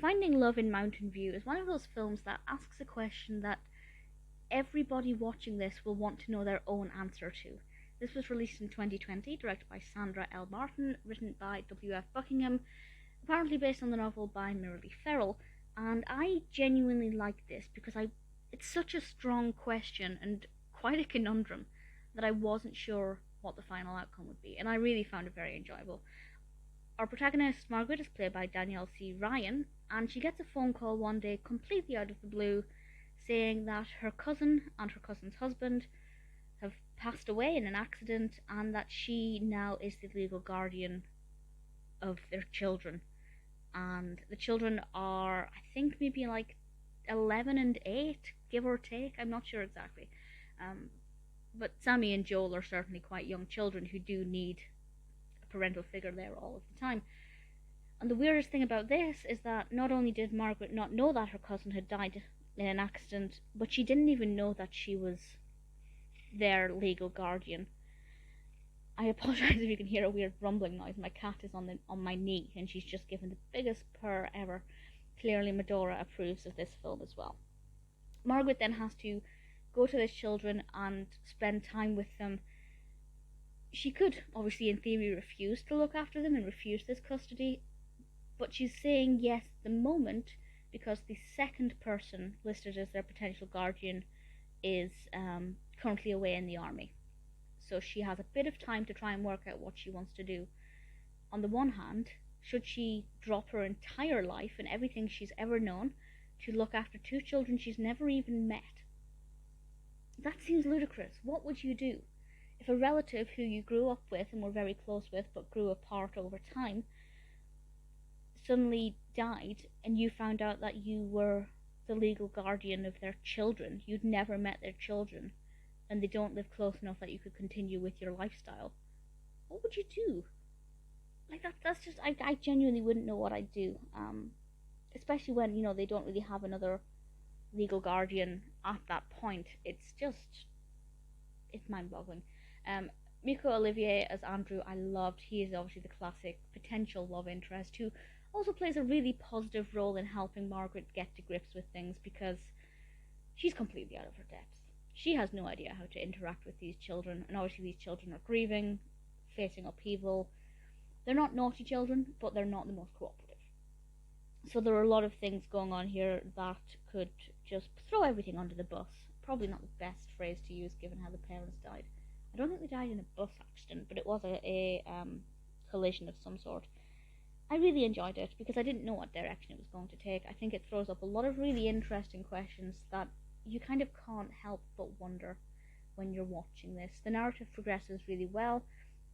Finding Love in Mountain View is one of those films that asks a question that everybody watching this will want to know their own answer to. This was released in 2020, directed by Sandra L. Martin, written by W.F. Buckingham, apparently based on the novel by Miralee Ferrell, and I genuinely like this because it's such a strong question and quite a conundrum that I wasn't sure what the final outcome would be, and I really found it very enjoyable. Our protagonist, Margaret, is played by Danielle C. Ryan, and she gets a phone call one day completely out of the blue saying that her cousin and her cousin's husband have passed away in an accident and that she now is the legal guardian of their children. And the children are, I think, maybe like 11 and 8, give or take. I'm not sure exactly. But Sammie and Joel are certainly quite young children who do need a parental figure there all of the time. And the weirdest thing about this is that not only did Margaret not know that her cousin had died in an accident, but she didn't even know that she was their legal guardian. I apologize if you can hear a weird rumbling noise. My cat is on my knee, and she's just given the biggest purr ever. Clearly Medora approves of this film as well. Margaret then has to go to these children and spend time with them. She could, obviously, in theory, refuse to look after them and refuse this custody, but she's saying yes at the moment because the second person listed as their potential guardian is currently away in the army. So she has a bit of time to try and work out what she wants to do. On the one hand, should she drop her entire life and everything she's ever known to look after two children she's never even met? That seems ludicrous. What would you do if a relative who you grew up with and were very close with but grew apart over time suddenly died and you found out that you were the legal guardian of their children? You'd never met their children and they don't live close enough that you could continue with your lifestyle. What would you do? Like that's just, I genuinely wouldn't know what I'd do. Especially when, they don't really have another legal guardian at that point. It's mind-boggling. Myko Olivier as Andrew, I loved. He is obviously the classic potential love interest who also plays a really positive role in helping Margaret get to grips with things because she's completely out of her depth. She has no idea how to interact with these children, and obviously these children are grieving, facing upheaval. They're not naughty children, but they're not the most cooperative. So there are a lot of things going on here that could just throw everything under the bus. Probably not the best phrase to use given how the parents died. I don't think they died in a bus accident, but it was a collision of some sort. I really enjoyed it because I didn't know what direction it was going to take. I think it throws up a lot of really interesting questions that you kind of can't help but wonder when you're watching this. The narrative progresses really well.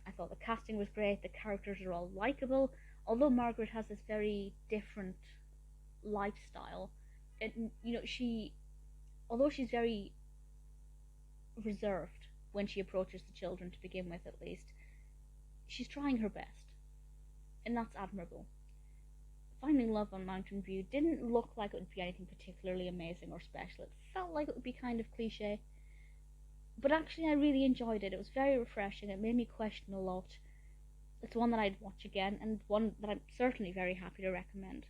I thought the casting was great. The characters are all likable. Although Margaret has this very different lifestyle, although she's very reserved when she approaches the children to begin with, at least, she's trying her best, and that's admirable. Finding Love on Mountain View didn't look like it would be anything particularly amazing or special. It felt like it would be kind of cliche, but actually I really enjoyed it. It was very refreshing. It made me question a lot. It's one that I'd watch again, and one that I'm certainly very happy to recommend.